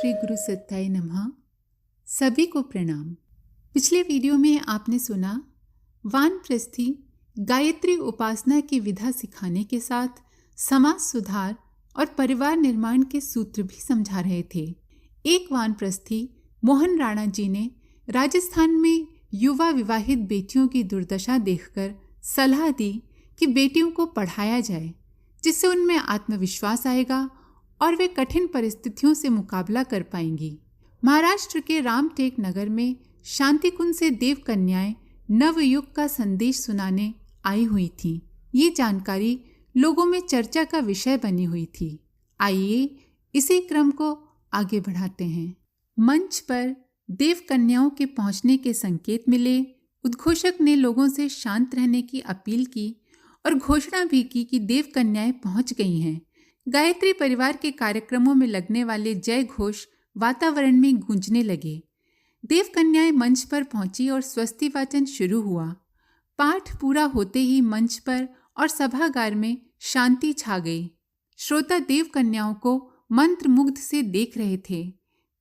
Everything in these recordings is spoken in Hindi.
श्री गुरु सत्ताय नमः। सभी को प्रणाम। पिछले वीडियो में आपने सुना वानप्रस्थी गायत्री उपासना की विधा सिखाने के साथ समाज सुधार और परिवार निर्माण के सूत्र भी समझा रहे थे। एक वानप्रस्थी मोहन राणा जी ने राजस्थान में युवा विवाहित बेटियों की दुर्दशा देखकर सलाह दी कि बेटियों को पढ़ाया जाए, जिससे उनमें आत्मविश्वास आएगा और वे कठिन परिस्थितियों से मुकाबला कर पाएंगी। महाराष्ट्र के रामटेक नगर में शांतिकुंज से देव कन्याएं नवयुग का संदेश सुनाने आई हुई थीं। ये जानकारी लोगों में चर्चा का विषय बनी हुई थी। आइए इसी क्रम को आगे बढ़ाते हैं। मंच पर देव कन्याओं के पहुंचने के संकेत मिले। उद्घोषक ने लोगों से शांत रहने की अपील की और घोषणा भी की कि देव कन्याएं पहुंच गई हैं। गायत्री परिवार के कार्यक्रमों में लगने वाले जय घोष वातावरण में गूंजने लगे। देव कन्याएं मंच पर पहुंची और स्वस्ति वाचन शुरू हुआ। पाठ पूरा होते ही मंच पर और सभागार में शांति छा गई। श्रोता देव कन्याओं को मंत्रमुग्ध से देख रहे थे।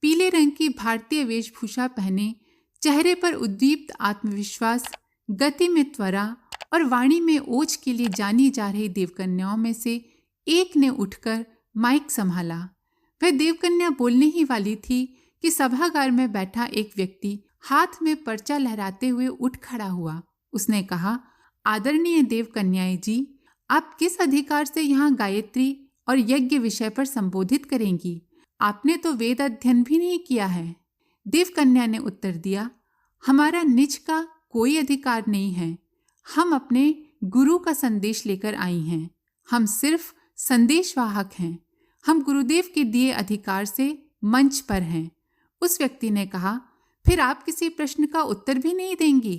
पीले रंग की भारतीय वेशभूषा पहने, चेहरे पर उद्दीप्त आत्मविश्वास, गति में त्वरा और वाणी में ओज के लिए जानी जा रही देवकन्याओं में से एक ने उठकर माइक संभाला। वह देवकन्या बोलने ही वाली थी कि सभागार में बैठा एक व्यक्ति हाथ में पर्चा लहराते हुए उठ खड़ा हुआ। उसने कहा, आदरणीय देवकन्याएं जी, आप किस अधिकार से यहाँ गायत्री और यज्ञ विषय पर संबोधित करेंगी? आपने तो वेद अध्ययन भी नहीं किया है। देवकन्या ने उत्तर दिया, हमारा निज का कोई अधिकार नहीं है। हम अपने गुरु का संदेश लेकर आई हैं। हम सिर्फ संदेशवाहक हैं। हम गुरुदेव के दिए अधिकार से मंच पर हैं। उस व्यक्ति ने कहा, फिर आप किसी प्रश्न का उत्तर भी नहीं देंगी?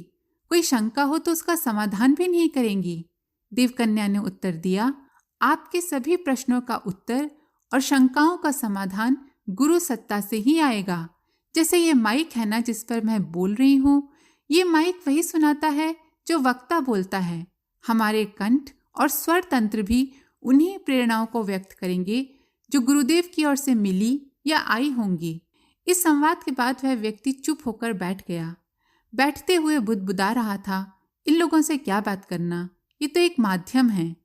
कोई शंका हो तो उसका समाधान भी नहीं करेंगी? देवकन्या ने उत्तर दिया, आपके सभी प्रश्नों का उत्तर और शंकाओं का समाधान गुरु सत्ता से ही आएगा। जैसे ये माइक है ना जिस पर मैं बोल रही हूँ, ये माइक वही सुनाता है जो वक्ता बोलता है। हमारे कंठ और स्वर तंत्र भी उन्हीं प्रेरणाओं को व्यक्त करेंगे जो गुरुदेव की ओर से मिली या आई होंगी। इस संवाद के बाद वह व्यक्ति चुप होकर बैठ गया। बैठते हुए बुदबुदा रहा था, इन लोगों से क्या बात करना, ये तो एक माध्यम है।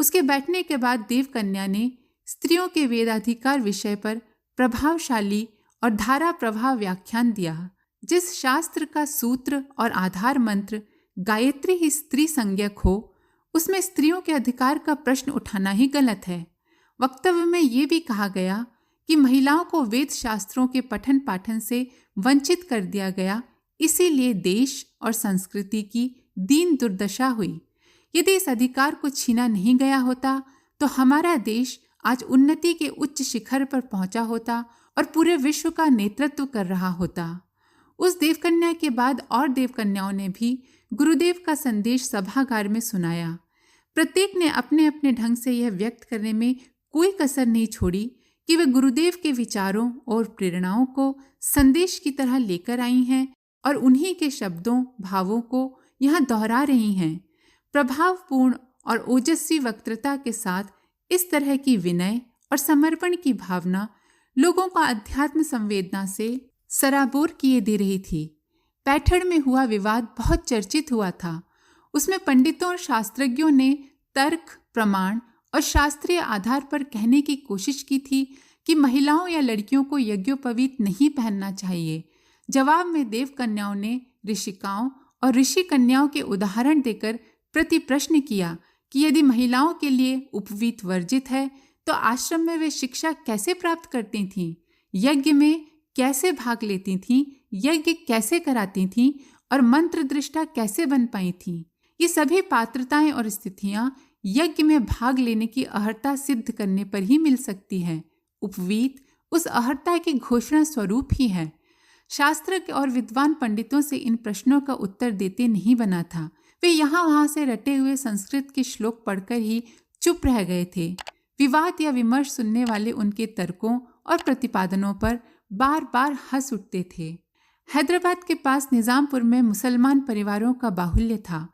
उसके बैठने के बाद देवकन्या ने स्त्रियों के वेदाधिकार विषय पर प्रभावशाली और धारा प्रवाह व्याख्यान दिया। जिस शास्त्र का सूत्र और आधार मंत्र गायत्री ही स्त्री संज्ञक हो, उसमें स्त्रियों के अधिकार का प्रश्न उठाना ही गलत है। वक्तव्य में ये भी कहा गया कि महिलाओं को वेद शास्त्रों के पठन पाठन से वंचित कर दिया गया, इसीलिए देश और संस्कृति की दीन दुर्दशा हुई। यदि इस अधिकार को छीना नहीं गया होता तो हमारा देश आज उन्नति के उच्च शिखर पर पहुंचा होता और पूरे विश्व का नेतृत्व कर रहा होता। उस देवकन्या के बाद और देवकन्याओं ने भी गुरुदेव का संदेश सभागार में सुनाया। प्रत्येक ने अपने अपने ढंग से यह व्यक्त करने में कोई कसर नहीं छोड़ी कि वे गुरुदेव के विचारों और प्रेरणाओं को संदेश की तरह लेकर आई हैं और उन्हीं के शब्दों भावों को यहाँ दोहरा रही हैं। प्रभावपूर्ण और ओजस्वी वक्तृता के साथ इस तरह की विनय और समर्पण की भावना लोगों का अध्यात्म संवेदना से सराबोर किए दे रही थी। पैठण में हुआ विवाद बहुत चर्चित हुआ था। उसमें पंडितों और शास्त्रज्ञों ने तर्क, प्रमाण और शास्त्रीय आधार पर कहने की कोशिश की थी कि महिलाओं या लड़कियों को यज्ञोपवीत नहीं पहनना चाहिए। जवाब में देव कन्याओं ने ऋषिकाओं और ऋषि कन्याओं के उदाहरण देकर प्रति प्रश्न किया कि यदि महिलाओं के लिए उपवीत वर्जित है तो आश्रम में वे शिक्षा कैसे प्राप्त करती थीं, यज्ञ में कैसे भाग लेती थीं, यज्ञ कैसे कराती थीं और मंत्र दृष्टा कैसे बन पाई थीं। ये सभी पात्रताएं और स्थितियां यज्ञ में भाग लेने की अहर्ता सिद्ध करने पर ही मिल सकती है। उपवीत उस अहर्ता की घोषणा स्वरूप ही है। शास्त्र और विद्वान पंडितों से इन प्रश्नों का उत्तर देते नहीं बना था। वे यहाँ वहाँ से रटे हुए संस्कृत के श्लोक पढ़कर ही चुप रह गए थे। विवाद या विमर्श सुनने वाले उनके तर्कों और प्रतिपादनों पर बार बार हंस उठते थे। हैदराबाद के पास निजामपुर में मुसलमान परिवारों का बाहुल्य था।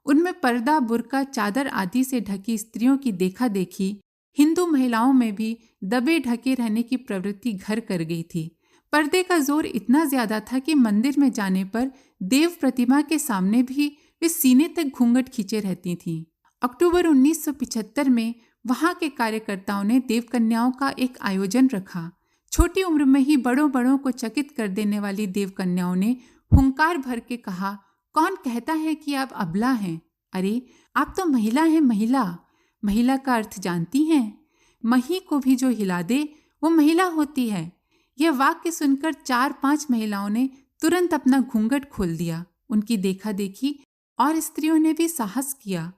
उनमें पर्दा, बुर्का, चादर आदि से ढकी स्त्रियों की देखा देखी हिंदू महिलाओं में भी दबे ढके रहने की प्रवृत्ति घर कर गई थी। पर्दे का जोर इतना ज्यादा था कि मंदिर में जाने पर देव प्रतिमा के सामने भी वे सीने तक घूंघट खींचे रहती थीं। अक्टूबर 1975 में वहां के कार्यकर्ताओं ने देव कन्याओं का एक आयोजन रखा। छोटी उम्र में ही बड़ों बड़ों को चकित कर देने वाली देव कन्याओं ने हुंकार भर के कहा, कौन कहता है कि आप अबला हैं? अरे आप तो महिला हैं, महिला। महिला का अर्थ जानती हैं? मही को भी जो हिला दे वो महिला होती है। यह वाक्य सुनकर 4-5 महिलाओं ने तुरंत अपना घूंघट खोल दिया। उनकी देखा देखी और स्त्रियों ने भी साहस किया।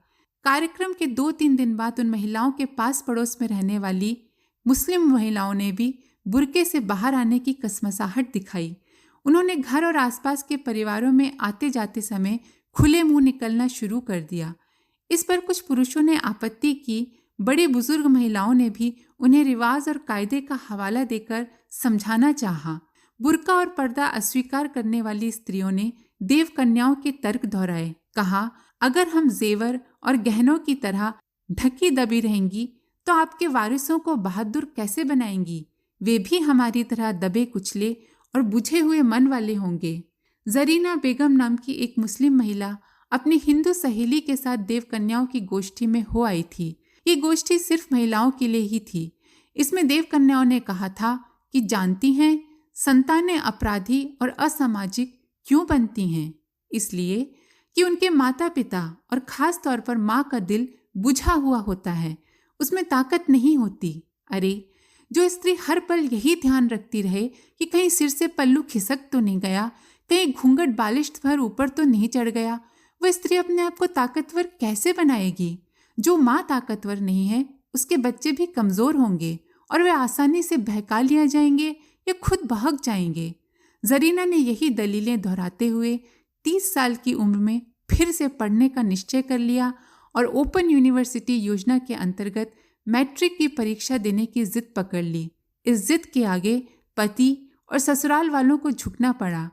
कार्यक्रम के 2-3 दिन बाद उन महिलाओं के पास पड़ोस में रहने वाली मुस्लिम महिलाओं ने भी बुर्के से बाहर आने की कसमसाहट दिखाई। उन्होंने घर और आसपास के परिवारों में आते जाते समय खुले मुंह निकलना शुरू कर दिया। इस पर कुछ पुरुषों ने आपत्ति की। बड़ी बुजुर्ग महिलाओं ने भी उन्हें रिवाज और कायदे का हवाला देकर समझाना चाहा। बुर्का और पर्दा अस्वीकार करने वाली स्त्रियों ने देव कन्याओं के तर्क दोहराए। कहा, अगर हम जेवर और गहनों की तरह ढकी दबी रहेंगी तो आपके वारिसों को बहादुर कैसे बनाएंगी? वे भी हमारी तरह दबे कुचले और बुझे हुए मन वाले होंगे। जरीना बेगम नाम की एक मुस्लिम महिला अपनी हिंदू सहेली के साथ देव कन्याओं की गोष्ठी में हो आई थी। ये गोष्ठी सिर्फ महिलाओं के लिए ही थी। इसमें देव कन्याओं ने कहा था कि जानती हैं संतानें अपराधी और असामाजिक क्यों बनती हैं? इसलिए कि उनके माता पिता और खास तौर पर माँ का दिल बुझा हुआ होता है, उसमें ताकत नहीं होती। अरे जो स्त्री हर पल यही ध्यान रखती रहे कि कहीं सिर से पल्लू खिसक तो नहीं गया, कहीं घूंघट बालिश भर ऊपर तो नहीं चढ़ गया, वह स्त्री अपने आप को ताकतवर कैसे बनाएगी? जो माँ ताकतवर नहीं है उसके बच्चे भी कमजोर होंगे और वे आसानी से बहका लिया जाएंगे या खुद बहक जाएंगे। जरीना ने यही दलीलें दोहराते हुए 30 साल की उम्र में फिर से पढ़ने का निश्चय कर लिया और ओपन यूनिवर्सिटी योजना के अंतर्गत मैट्रिक की परीक्षा देने की जिद पकड़ ली। इस जिद के आगे पति और ससुराल वालों को झुकना पड़ा।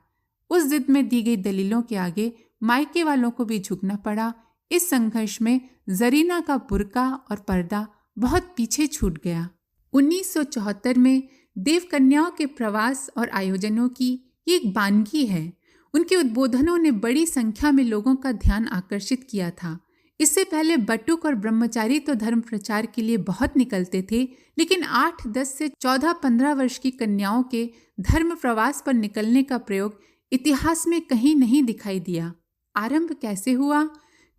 उस जिद में दी गई दलीलों के आगे मायके वालों को भी झुकना पड़ा। इस संघर्ष में जरीना का बुर्का और पर्दा बहुत पीछे छूट गया। 1974 में देव कन्याओं के प्रवास और आयोजनों की ये एक बानगी है। उनके उद्बोधनों ने बड़ी संख्या में लोगों का ध्यान आकर्षित किया था। इससे पहले बटुक और ब्रह्मचारी तो धर्म प्रचार के लिए बहुत निकलते थे, लेकिन 8, 10 से 14, 15 वर्ष की कन्याओं के धर्म प्रवास पर निकलने का प्रयोग इतिहास में कहीं नहीं दिखाई दिया। आरंभ कैसे हुआ?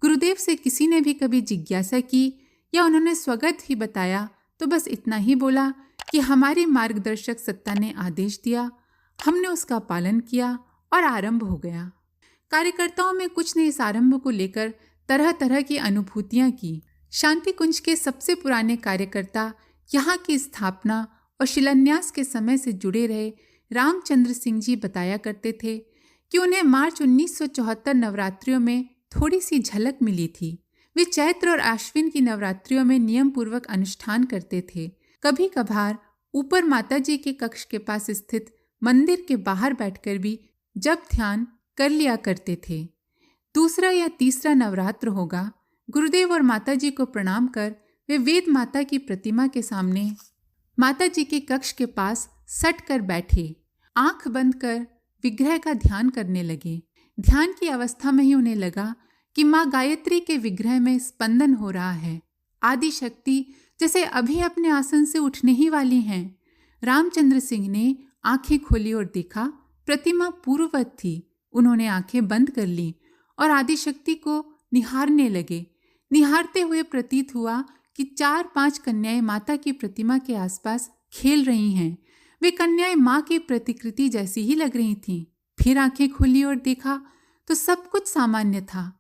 गुरुदेव से किसी ने भी कभी जिज्ञासा की या उन्होंने स्वगत ही बताया तो बस इतना ही बोला कि हमारी मार्गदर्शक सत्ता ने आदेश दिया, हमने उसका पालन किया और आरंभ हो गया। कार्यकर्ताओं में कुछ ने इस आरंभ को लेकर तरह तरह की अनुभूतियां की। शांति कुंज के सबसे पुराने कार्यकर्ता यहाँ की स्थापना और शिलान्यास के समय से जुड़े रहे रामचंद्र सिंह जी बताया करते थे कि उन्हें मार्च 1974 नवरात्रियों में थोड़ी सी झलक मिली थी। वे चैत्र और आश्विन की नवरात्रियों में नियम पूर्वक अनुष्ठान करते थे। कभी कभार ऊपर माताजी के कक्ष के पास स्थित मंदिर के बाहर बैठकर भी जप ध्यान कर लिया करते थे। दूसरा या तीसरा नवरात्र होगा, गुरुदेव और माताजी को प्रणाम कर वे वेद माता की प्रतिमा के सामने माताजी के कक्ष के पास सट कर बैठे, आंख बंद कर विग्रह का ध्यान करने लगे। ध्यान की अवस्था में ही उन्हें लगा कि माँ गायत्री के विग्रह में स्पंदन हो रहा है। आदि शक्ति जैसे अभी अपने आसन से उठने ही वाली हैं। रामचंद्र सिंह ने आंखें खोली और देखा प्रतिमा पूर्ववत थी। उन्होंने आंखें बंद कर ली और आदिशक्ति को निहारने लगे। निहारते हुए प्रतीत हुआ कि 4-5 कन्याएं माता की प्रतिमा के आसपास खेल रही हैं। वे कन्याएं माँ की प्रतिकृति जैसी ही लग रही थीं। फिर आंखें खोली और देखा तो सब कुछ सामान्य था।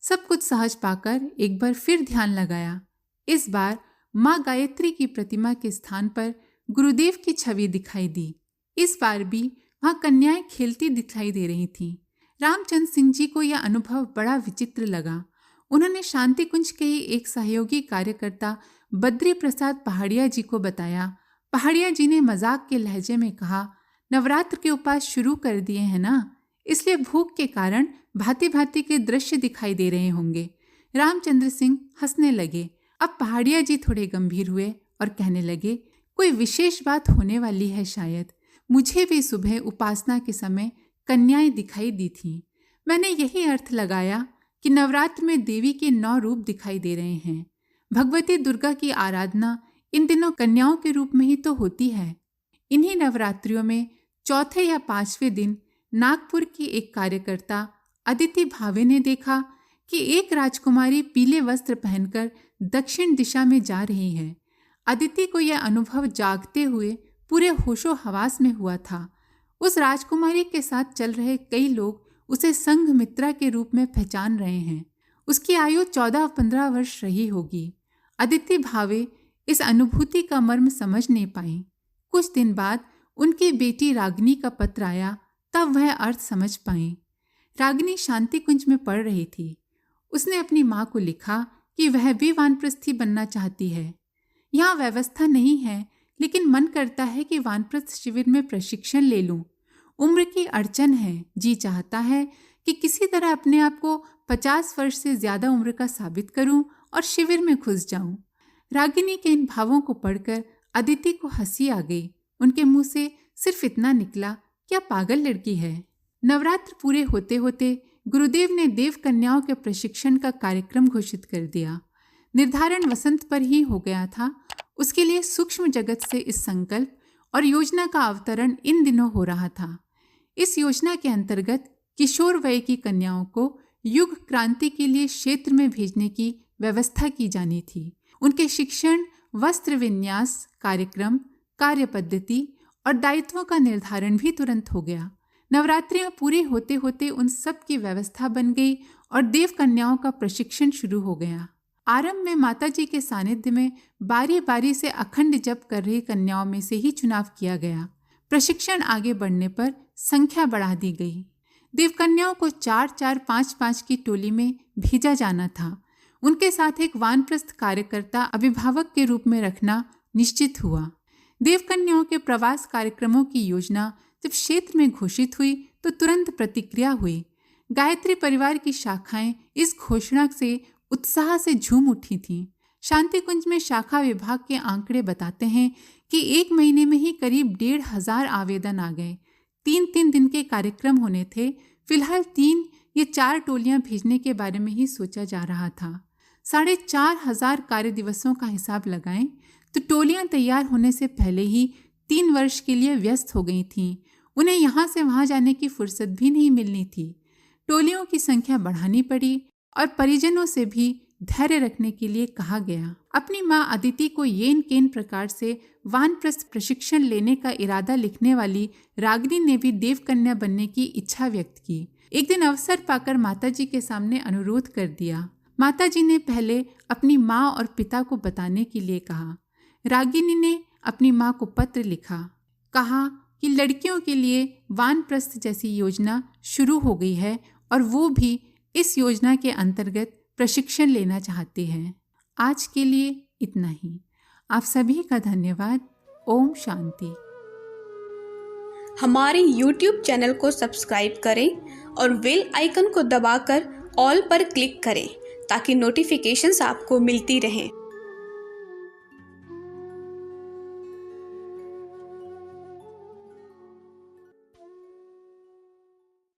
सब कुछ सहज पाकर एक बार फिर ध्यान लगाया। इस बार माँ गायत्री की प्रतिमा के स्थान पर गुरुदेव की छवि दिखाई दी। इस बार भी वहाँ कन्याएं खेलती दिखाई दे रही थीं। रामचंद्र सिंह जी को यह अनुभव बड़ा विचित्र लगा। उन्होंने शांति कुंज के ही एक सहयोगी कार्यकर्ता बद्री प्रसाद पहाड़िया जी को बताया। पहाड़िया जी ने मजाक के लहजे में कहा, नवरात्र के उपास शुरू कर दिए हैं ना, इसलिए भूख के कारण भांति भांति के दृश्य दिखाई दे रहे होंगे। रामचंद्र सिंह हंसने लगे। अब पहाड़िया जी थोड़े गंभीर हुए और कहने लगे, कोई विशेष बात होने वाली है शायद। मुझे भी सुबह उपासना के समय कन्याएं दिखाई दी थीं। मैंने यही अर्थ लगाया कि नवरात्र में देवी के 9 रूप दिखाई दे रहे हैं। भगवती दुर्गा की आराधना इन दिनों कन्याओं के रूप में ही तो होती है। इन्हीं नवरात्रियों में चौथे या 5वें दिन नागपुर की एक कार्यकर्ता अदिति भावे ने देखा कि एक राजकुमारी पीले वस्त्र पहनकर दक्षिण दिशा में जा रही है। अदिति को यह अनुभव जागते हुए पूरे होशो हवास में हुआ था। उस राजकुमारी के साथ चल रहे कई लोग उसे संघमित्रा के रूप में पहचान रहे हैं। उसकी आयु 14-15 वर्ष रही होगी। अदिति भावे इस अनुभूति का मर्म समझ नहीं पाई। कुछ दिन बाद उनकी बेटी रागिनी का पत्र आया, तब वह अर्थ समझ पाई। रागिनी शांति कुंज में पढ़ रही थी। उसने अपनी माँ को लिखा कि वह भी वानप्रस्थी बनना चाहती है। यहाँ व्यवस्था नहीं है, लेकिन मन करता है कि वानप्रस्थ शिविर में प्रशिक्षण ले लूं। उम्र की अड़चन है, जी चाहता है कि किसी तरह अपने आप को 50 वर्ष से ज्यादा उम्र का साबित करूं और शिविर में घुस जाऊं। रागिनी के इन भावों को पढ़कर अदिति को हंसी आ गई। उनके मुंह से सिर्फ इतना निकला, क्या पागल लड़की है। नवरात्र पूरे होते होते गुरुदेव ने देव कन्याओं के प्रशिक्षण का कार्यक्रम घोषित कर दिया। निर्धारण वसंत पर ही हो गया था। उसके लिए सूक्ष्म जगत से इस संकल्प और योजना का अवतरण इन दिनों हो रहा था। इस योजना के अंतर्गत किशोर वय की कन्याओं को युग क्रांति के लिए क्षेत्र में भेजने की व्यवस्था की जानी थी। उनके शिक्षण, वस्त्र विन्यास, कार्यक्रम, कार्य पद्धति और दायित्वों का निर्धारण भी तुरंत हो गया। नवरात्रियां पूरे होते होते उन सब की व्यवस्था बन गई और देव कन्याओं का प्रशिक्षण शुरू हो गया। आरंभ में माताजी के सानिध्य में बारी बारी से अखंड जप कर रही कन्याओं में से ही चुनाव किया गया। प्रशिक्षण आगे बढ़ने पर संख्या बढ़ा दी गई। देवकन्याओं को 4-4, 5-5 की टोली में भेजा जाना था। उनके साथ एक वानप्रस्थ कार्यकर्ता अभिभावक के रूप में रखना निश्चित हुआ। देवकन्याओं के प्रवास कार्यक्रमों की योजना जब क्षेत्र में घोषित हुई तो तुरंत प्रतिक्रिया हुई। गायत्री परिवार की शाखाएं इस घोषणा से उत्साह से झूम उठी थीं। शांति कुंज में शाखा विभाग के आंकड़े बताते हैं कि 1 महीने में ही करीब 1,500 आवेदन आ गए। 3-3 दिन के कार्यक्रम होने थे। फिलहाल 3 या 4 टोलियां भेजने के बारे में ही सोचा जा रहा था। 4,500 कार्य दिवसों का हिसाब लगाएं तो टोलियां तैयार होने से पहले ही 3 वर्ष के लिए व्यस्त हो गई थीं। उन्हें यहाँ से वहाँ जाने की फुर्सत भी नहीं मिलनी थी। टोलियों की संख्या बढ़ानी पड़ी और परिजनों से भी धैर्य रखने के लिए कहा गया। अपनी माँ अदिति को येन केन प्रकार से वानप्रस्थ प्रशिक्षण लेने का इरादा लिखने वाली रागिनी ने भी देवकन्या बनने की इच्छा व्यक्त की। एक दिन अवसर पाकर माताजी के सामने अनुरोध कर दिया। माताजी ने पहले अपनी माँ और पिता को बताने के लिए कहा। रागिनी ने अपनी माँ को पत्र लिखा, कहा कि लड़कियों के लिए वानप्रस्थ जैसी योजना शुरू हो गई है और वो भी इस योजना के अंतर्गत प्रशिक्षण लेना चाहते हैं। आज के लिए इतना ही। आप सभी का धन्यवाद। ओम शांति। हमारे YouTube चैनल को सब्सक्राइब करें और बेल आइकन को दबाकर ऑल पर क्लिक करें ताकि नोटिफिकेशंस आपको मिलती रहें।